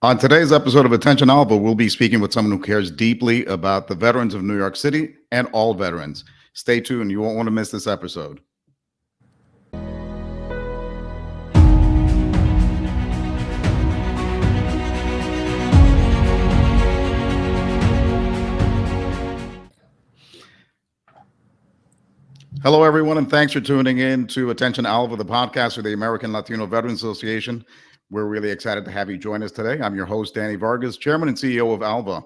On today's episode of Attention Alva, we'll be speaking with someone who cares deeply about the veterans of New York City and all veterans. Stay tuned. You won't want to miss this episode. Hello, everyone, and thanks for tuning in to Attention Alva, the podcast of the American Latino Veterans Association. We're really excited to have you join us today. I'm your host, Danny Vargas, Chairman and CEO of ALVA.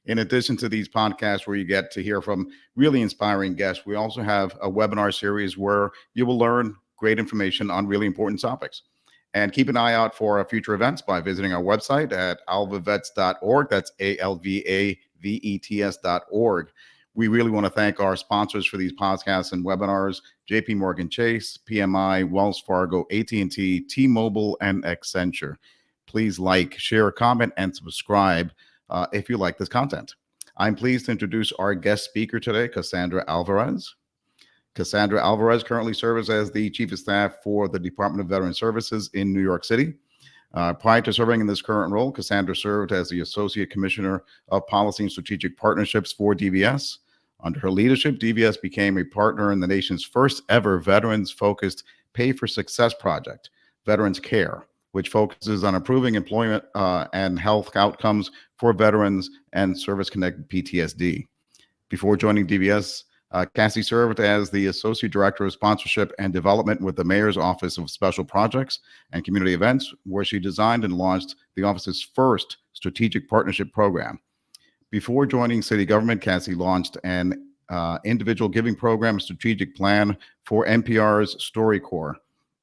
In addition to these podcasts where you get to hear from really inspiring guests, we also have a webinar series where you will learn great information on really important topics. And keep an eye out for our future events by visiting our website at alvavets.org. That's ALVAVETS.org. We really want to thank our sponsors for these podcasts and webinars: JPMorganChase, PMI, Wells Fargo, AT&T, T-Mobile, and Accenture. Please like, share, comment, and subscribe if you like this content. I'm pleased to introduce our guest speaker today, Cassandra Alvarez. Cassandra Alvarez currently serves as the Chief of Staff for the Department of Veteran Services in New York City. Prior to serving in this current role, Cassandra served as the Associate Commissioner of Policy and Strategic Partnerships for DVS. Under her leadership, DVS became a partner in the nation's first ever veterans-focused Pay for Success project, Veterans Care, which focuses on improving employment and health outcomes for veterans and service-connected PTSD. Before joining DVS, Cassie served as the Associate Director of Sponsorship and Development with the Mayor's Office of Special Projects and Community Events, where she designed and launched the office's first strategic partnership program. Before joining city government, Cassie launched an individual giving program strategic plan for NPR's StoryCorps.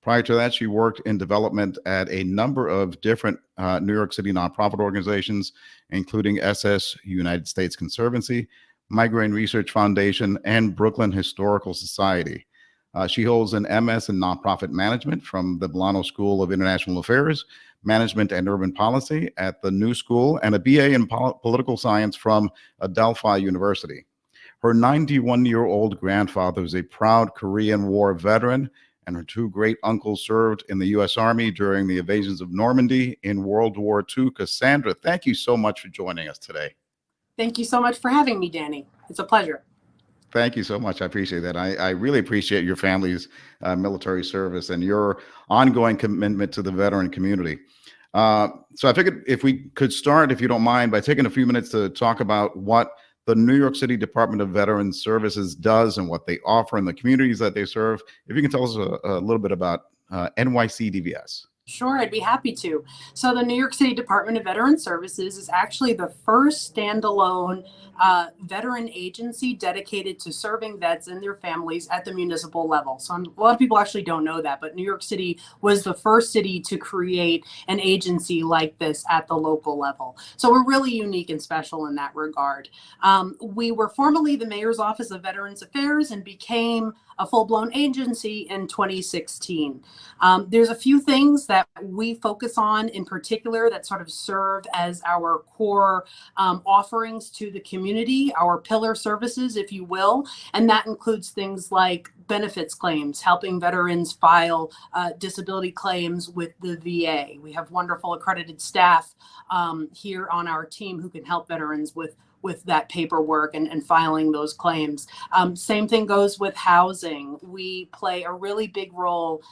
Prior to that, she worked in development at a number of different New York City nonprofit organizations, including SS United States Conservancy, Migraine Research Foundation, and Brooklyn Historical Society. She holds an MS in Nonprofit Management from the Milano School of International Affairs, Management and Urban Policy at the New School, and a BA in Political Science from Adelphi University. Her 91-year-old grandfather is a proud Korean War veteran, and her two great uncles served in the U.S. Army during the invasions of Normandy in World War II. Cassandra, thank you so much for joining us today. Thank you so much for having me, Danny. It's a pleasure. Thank you so much. I appreciate that. I really appreciate your family's military service and your ongoing commitment to the veteran community. So I figured if we could start, if you don't mind, by taking a few minutes to talk about what the New York City Department of Veterans Services does and what they offer in the communities that they serve. If you can tell us a little bit about NYC DVS. Sure, I'd be happy to. So the New York City Department of Veterans Services is actually the first standalone veteran agency dedicated to serving vets and their families at the municipal level. So a lot of people actually don't know that, but New York City was the first city to create an agency like this at the local level. So we're really unique and special in that regard. We were formerly the Mayor's Office of Veterans Affairs and became a full-blown agency in 2016. There's a few things that we focus on in particular that sort of serve as our core offerings to the community, our pillar services, if you will. And that includes things like benefits claims, helping veterans file disability claims with the VA. We have wonderful accredited staff here on our team who can help veterans with that paperwork and filing those claims. Same thing goes with housing. We play a really big role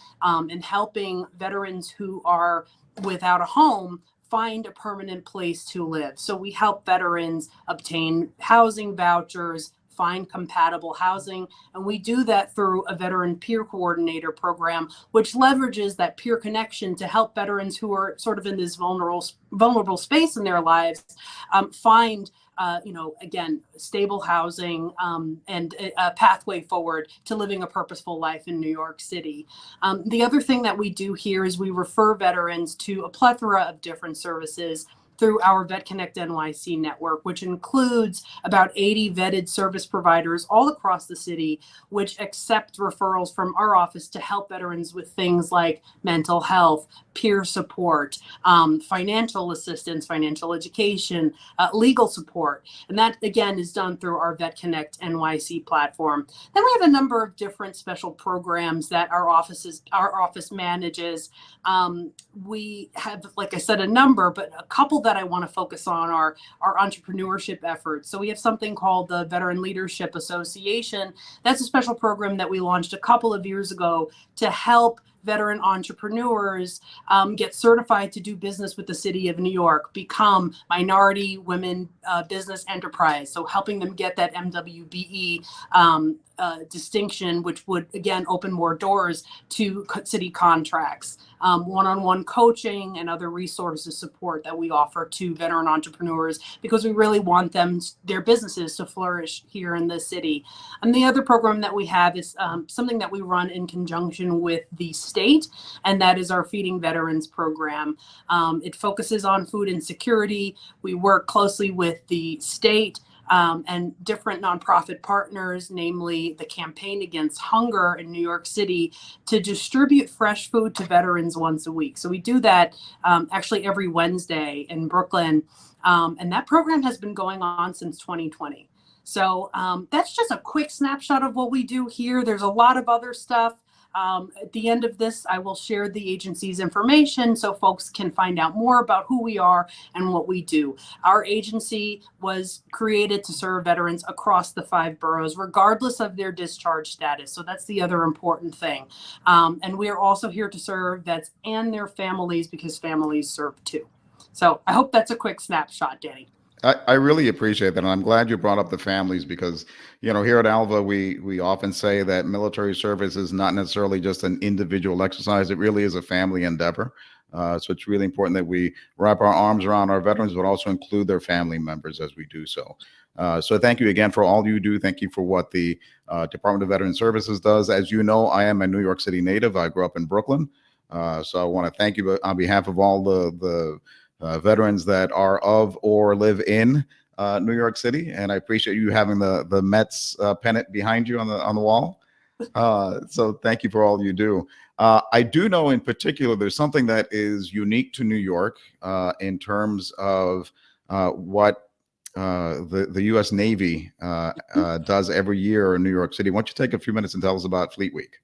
in helping veterans who are without a home find a permanent place to live. So we help veterans obtain housing vouchers, find compatible housing, and we do that through a veteran peer coordinator program, which leverages that peer connection to help veterans who are sort of in this vulnerable space in their lives find again, stable housing and a pathway forward to living a purposeful life in New York City. The other thing that we do here is we refer veterans to a plethora of different services through our Vet Connect NYC network, which includes about 80 vetted service providers all across the city, which accept referrals from our office to help veterans with things like mental health, peer support, financial assistance, financial education, legal support. And that, again, is done through our Vet Connect NYC platform. Then we have a number of different special programs that our office manages. We have, like I said, a number, but a couple that that I want to focus on are our entrepreneurship efforts. So we have something called the Veteran Leadership Association. That's a special program that we launched a couple of years ago to help veteran entrepreneurs get certified to do business with the city of New York, become minority women business enterprise. So helping them get that MWBE distinction, which would, again, open more doors to city contracts, one-on-one coaching and other resources support that we offer to veteran entrepreneurs, because we really want their businesses to flourish here in the city. And the other program that we have is something that we run in conjunction with the state, and that is our Feeding Veterans program. It focuses on food insecurity. We work closely with the state and different nonprofit partners, namely the Campaign Against Hunger in New York City, to distribute fresh food to veterans once a week. So we do that actually every Wednesday in Brooklyn. And that program has been going on since 2020. So that's just a quick snapshot of what we do here. There's a lot of other stuff. At the end of this, I will share the agency's information so folks can find out more about who we are and what we do. Our agency was created to serve veterans across the 5 boroughs, regardless of their discharge status. So that's the other important thing. And we are also here to serve vets and their families, because families serve too. So I hope that's a quick snapshot, Danny. I really appreciate that. And I'm glad you brought up the families, because, here at ALVA, we often say that military service is not necessarily just an individual exercise. It really is a family endeavor. So it's really important that we wrap our arms around our veterans, but also include their family members as we do so. So thank you again for all you do. Thank you for what the Department of Veteran Services does. As you know, I am a New York City native. I grew up in Brooklyn. So I want to thank you on behalf of all the veterans that are of or live in New York City, and I appreciate you having the Mets pennant behind you on the wall. So thank you for all you do. I do know in particular there's something that is unique to New York in terms of what the U.S. Navy does every year in New York City. Why don't you take a few minutes and tell us about Fleet Week?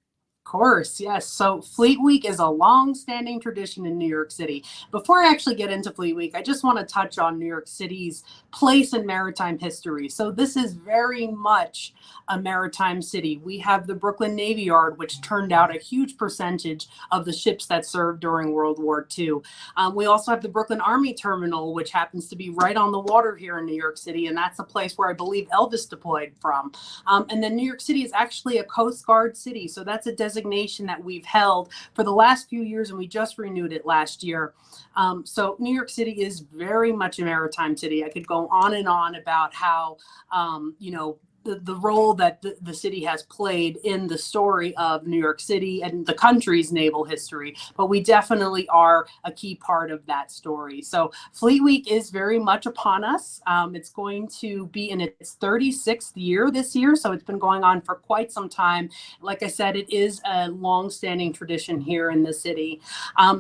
Course, yes. So Fleet Week is a long-standing tradition in New York City. Before I actually get into Fleet Week, I just want to touch on New York City's place in maritime history. So this is very much a maritime city. We have the Brooklyn Navy Yard, which turned out a huge percentage of the ships that served during World War II. We also have the Brooklyn Army Terminal, which happens to be right on the water here in New York City, and that's a place where I believe Elvis deployed from. And then New York City is actually a Coast Guard city, so that's a designation that we've held for the last few years, and we just renewed it last year. So New York City is very much a maritime city. I could go on and on about how, the role that the city has played in the story of New York City and the country's naval history, but we definitely are a key part of that story. So Fleet Week is very much upon us. It's going to be in its 36th year this year, so it's been going on for quite some time. Like I said, it is a long-standing tradition here in the city.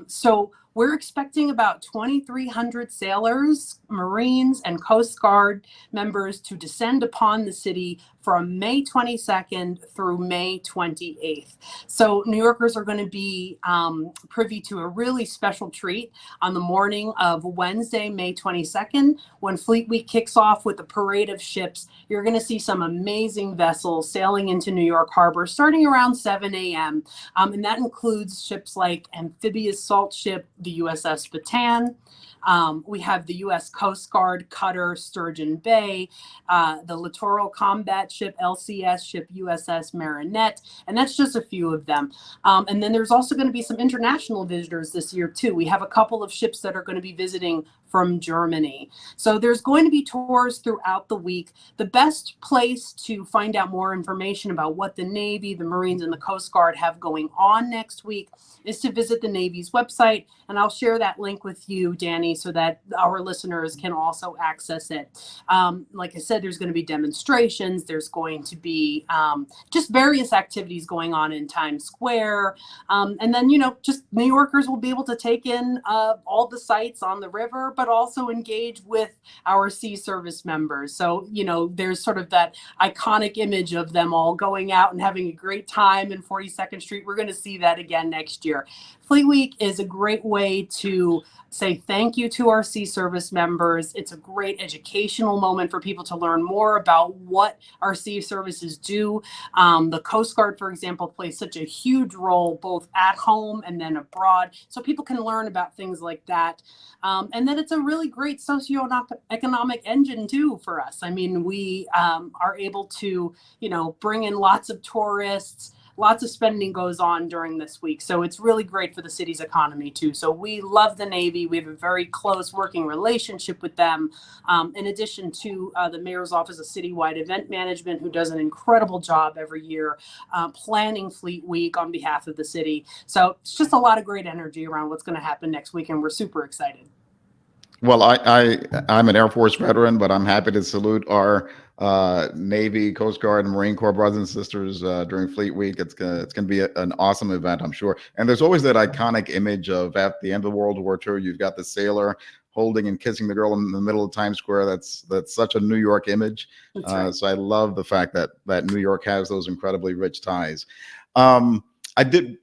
So we're expecting about 2,300 sailors, Marines, and Coast Guard members to descend upon the city from May 22nd through May 28th. So New Yorkers are going to be privy to a really special treat on the morning of Wednesday, May 22nd, when Fleet Week kicks off with a parade of ships. You're going to see some amazing vessels sailing into New York Harbor starting around 7 a.m. And that includes ships like amphibious salt ship, the USS Bataan. We have the U.S. Coast Guard cutter Sturgeon Bay, the littoral combat ship LCS ship USS Marinette, and that's just a few of them. And then there's also going to be some international visitors this year too. We have a couple of ships that are going to be visiting from Germany. So there's going to be tours throughout the week. The best place to find out more information about what the Navy, the Marines, and the Coast Guard have going on next week is to visit the Navy's website. And I'll share that link with you, Danny, so that our listeners can also access it. Like I said, there's going to be demonstrations. There's going to be just various activities going on in Times Square. And then, just New Yorkers will be able to take in all the sights on the river, but also engage with our sea service members. So, there's sort of that iconic image of them all going out and having a great time in 42nd Street. We're going to see that again next year. Fleet Week is a great way to say thank you to our sea service members. It's a great educational moment for people to learn more about what our sea services do. The Coast Guard, for example, plays such a huge role both at home and then abroad. So people can learn about things like that. And then it's a really great socioeconomic engine too for us. I mean, we are able to, bring in lots of tourists. Lots of spending goes on during this week. So it's really great for the city's economy too. So we love the Navy. We have a very close working relationship with them. In addition to the Mayor's Office of Citywide Event Management, who does an incredible job every year planning Fleet Week on behalf of the city. So it's just a lot of great energy around what's going to happen next week. And we're super excited. Well, I'm an Air Force veteran, but I'm happy to salute our Navy, Coast Guard, and Marine Corps brothers and sisters during Fleet Week. It's gonna be an awesome event, I'm sure. And there's always that iconic image of at the end of World War II, you've got the sailor holding and kissing the girl in the middle of Times Square. That's such a New York image. Right. So I love the fact that New York has those incredibly rich ties. I did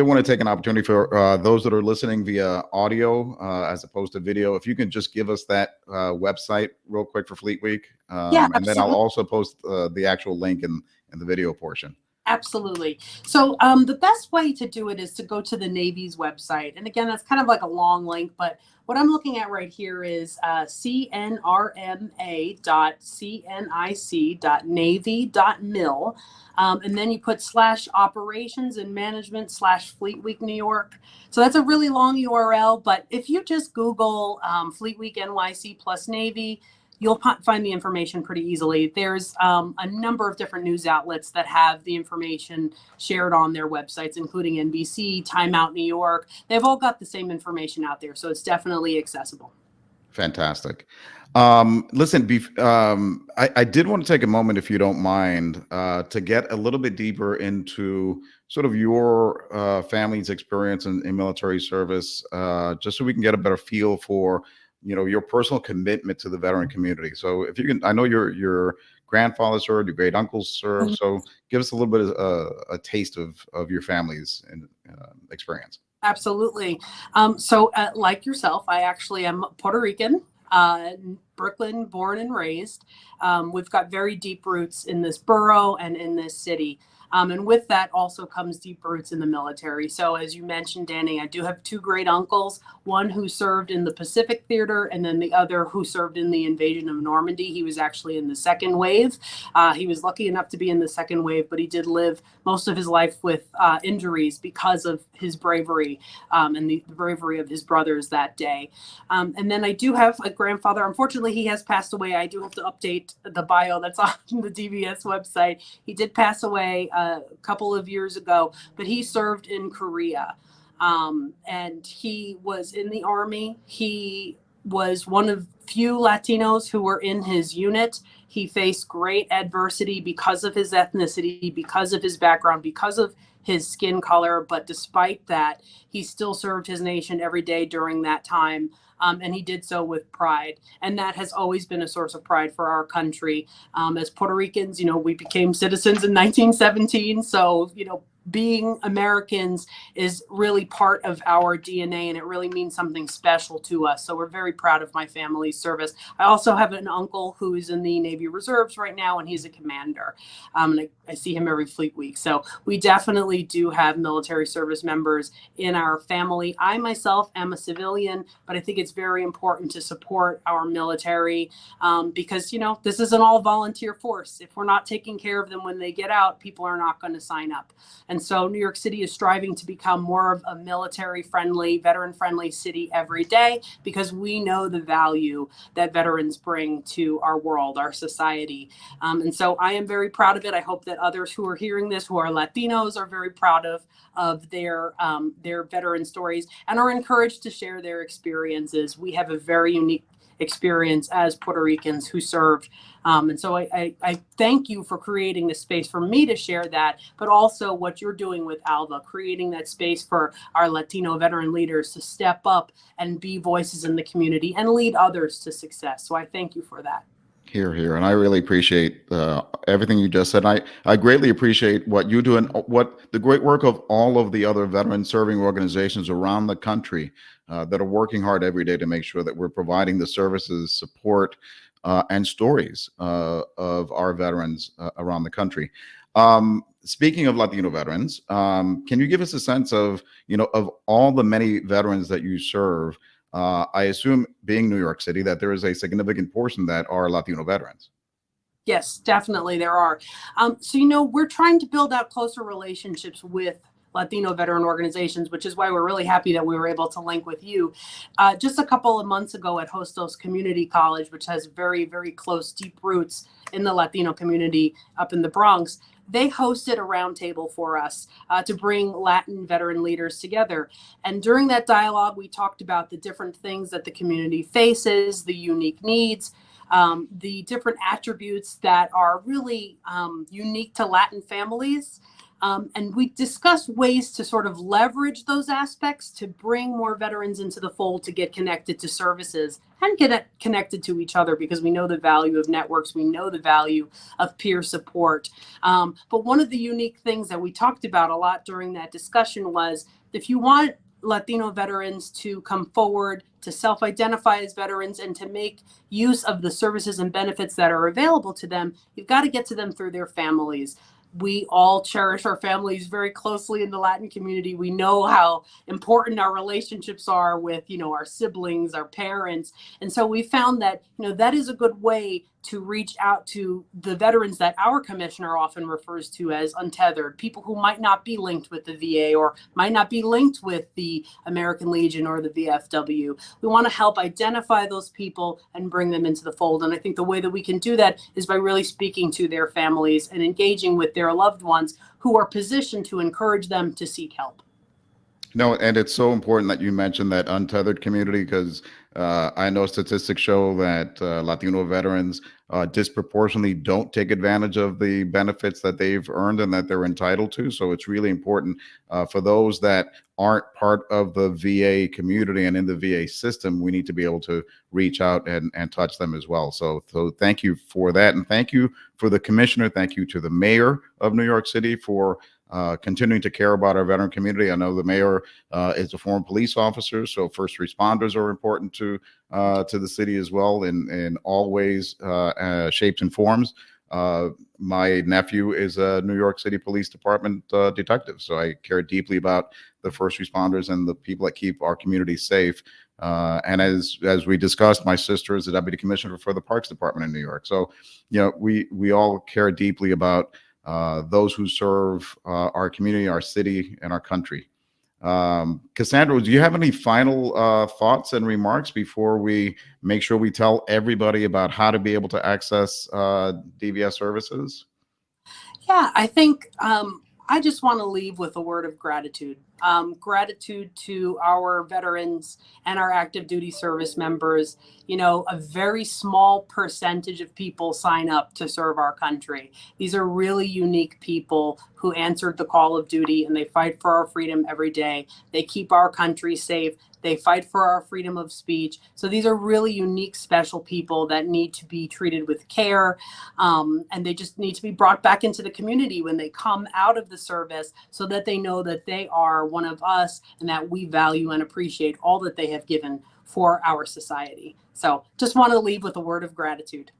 want to take an opportunity for those that are listening via audio as opposed to video. If you can just give us that website real quick for Fleet Week. Yeah, and then I'll also post the actual link in the video portion. Absolutely. So the best way to do it is to go to the Navy's website. And again, that's kind of like a long link, but what I'm looking at right here is cnrma.cnic.navy.mil. And then you put /operations and management /Fleet Week New York. So that's a really long URL, but if you just Google Fleet Week NYC plus Navy, you'll find the information pretty easily. There's a number of different news outlets that have the information shared on their websites, including NBC, Time Out New York. They've all got the same information out there, so it's definitely accessible. Fantastic. Listen, I did want to take a moment, if you don't mind, to get a little bit deeper into sort of your family's experience in military service, just so we can get a better feel for your personal commitment to the veteran community. So if you can, I know your grandfather served, your great uncles served. So give us a little bit of a taste of your family's experience. Absolutely. So like yourself, I actually am Puerto Rican, Brooklyn, born and raised. We've got very deep roots in this borough and in this city. And with that also comes deep roots in the military. So as you mentioned, Danny, I do have two great uncles, one who served in the Pacific Theater and then the other who served in the invasion of Normandy. He was actually in the second wave. He was lucky enough to be in the second wave, but he did live most of his life with injuries because of his bravery and the bravery of his brothers that day. And then I do have a grandfather. Unfortunately, he has passed away. I do have to update the bio that's on the DVS website. He did pass away a couple of years ago, but he served in Korea. And he was in the Army. He was one of few Latinos who were in his unit. He faced great adversity because of his ethnicity, because of his background, because of his skin color. But despite that, he still served his nation every day during that time. And he did so with pride. And that has always been a source of pride for our country. As Puerto Ricans, we became citizens in 1917. So, being Americans is really part of our DNA, and it really means something special to us. So we're very proud of my family's service. I also have an uncle who is in the Navy Reserves right now, and he's a commander. And I see him every Fleet Week. So we definitely do have military service members in our family. I myself am a civilian, but I think it's very important to support our military because, this is an all volunteer force. If we're not taking care of them when they get out, people are not going to sign up. And so New York City is striving to become more of a military-friendly, veteran-friendly city every day because we know the value that veterans bring to our world, our society. And so I am very proud of it. I hope that others who are hearing this, who are Latinos, are very proud of their veteran stories and are encouraged to share their experiences. We have a very unique experience as Puerto Ricans who served. And so I thank you for creating this space for me to share that, but also what you're doing with ALVA, creating that space for our Latino veteran leaders to step up and be voices in the community and lead others to success. So I thank you for that. Here, here, and I really appreciate everything you just said. I greatly appreciate what you do and what the great work of all of the other veteran serving organizations around the country that are working hard every day to make sure that we're providing the services, support, and stories of our veterans around the country. Speaking of Latino veterans, can you give us a sense of, of all the many veterans that you serve? I assume, being New York City, that there is a significant portion that are Latino veterans. Yes, definitely there are. So, we're trying to build out closer relationships with Latino veteran organizations, which is why we're really happy that we were able to link with you. Just a couple of months ago at Hostos Community College, which has very, very close, deep roots in the Latino community up in the Bronx, they hosted a roundtable for us to bring Latin veteran leaders together. And during that dialogue, we talked about the different things that the community faces, the unique needs, the different attributes that are really unique to Latin families. And we discussed ways to sort of leverage those aspects to bring more veterans into the fold, to get connected to services and get connected to each other, because we know the value of networks. We know the value of peer support. But one of the unique things that we talked about a lot during that discussion was, if you want Latino veterans to come forward, to self-identify as veterans, and to make use of the services and benefits that are available to them, you've got to get to them through their families. We all cherish our families very closely in the Latin community. We know how important our relationships are with, our siblings, our parents. And so we found that, that is a good way to reach out to the veterans that our commissioner often refers to as untethered, people who might not be linked with the VA or might not be linked with the American Legion or the VFW. We want to help identify those people and bring them into the fold. And I think the way that we can do that is by really speaking to their families and engaging with their loved ones who are positioned to encourage them to seek help. No, and it's so important that you mentioned that untethered community, because I know statistics show that Latino veterans disproportionately don't take advantage of the benefits that they've earned and that they're entitled to. So it's really important for those that aren't part of the VA community and in the VA system. We need to be able to reach out and touch them as well. So thank you for that. And thank you for the commissioner. Thank you to the mayor of New York City for continuing to care about our veteran community. I know the mayor is a former police officer, so first responders are important to the city as well in all ways, shapes, and forms. My nephew is a New York City Police Department detective, so I care deeply about the first responders and the people that keep our community safe. And as we discussed, my sister is the deputy commissioner for the Parks Department in New York. So, we all care deeply about those who serve our community, our city, and our country. Cassandra, do you have any final thoughts and remarks before we make sure we tell everybody about how to be able to access DVS services? Yeah, I think I just want to leave with a word of gratitude. Gratitude to our veterans and our active duty service members. A very small percentage of people sign up to serve our country. These are really unique people who answered the call of duty, and they fight for our freedom every day. They keep our country safe. They fight for our freedom of speech. So these are really unique, special people that need to be treated with care. And they just need to be brought back into the community when they come out of the service, so that they know that they are one of us and that we value and appreciate all that they have given for our society. So just want to leave with a word of gratitude.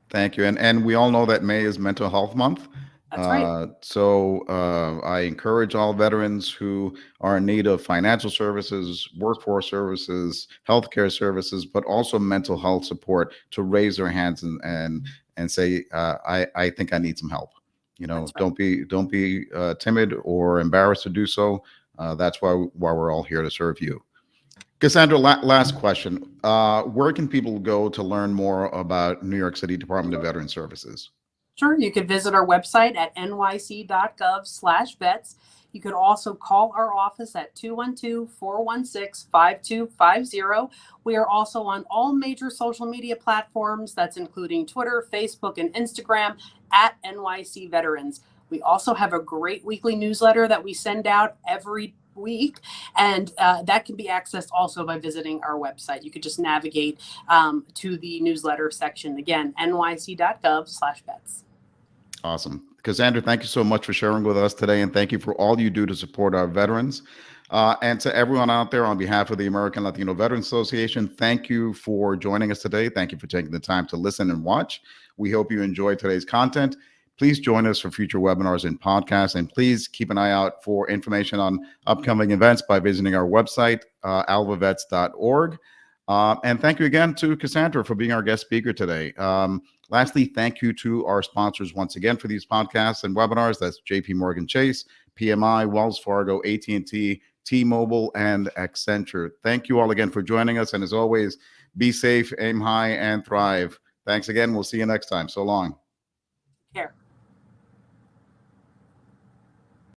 Thank you. And we all know that May is Mental Health Month. That's right. So I encourage all veterans who are in need of financial services, workforce services, healthcare services, but also mental health support, to raise their hands and say, I think I need some help. Right. Don't be timid or embarrassed to do so. That's why we're all here to serve you. Cassandra, last question. Where can people go to learn more about New York City Department of Veteran Services? Sure. You could visit our website at nyc.gov/vets. You could also call our office at 212-416-5250. We are also on all major social media platforms. That's including Twitter, Facebook, and Instagram @NYC Veterans. We also have a great weekly newsletter that we send out every week. And that can be accessed also by visiting our website. You could just navigate to the newsletter section. Again, nyc.gov/vets. Awesome. Cassandra, thank you so much for sharing with us today, and thank you for all you do to support our veterans. And to everyone out there, on behalf of the American Latino Veterans Association, thank you for joining us today. Thank you for taking the time to listen and watch. We hope you enjoyed today's content. Please join us for future webinars and podcasts, and please keep an eye out for information on upcoming events by visiting our website, alvavets.org. And thank you again to Cassandra for being our guest speaker today. Lastly, thank you to our sponsors once again for these podcasts and webinars. That's JPMorganChase, PMI, Wells Fargo, AT&T, T-Mobile, and Accenture. Thank you all again for joining us. And as always, be safe, aim high, and thrive. Thanks again. We'll see you next time. So long. Care.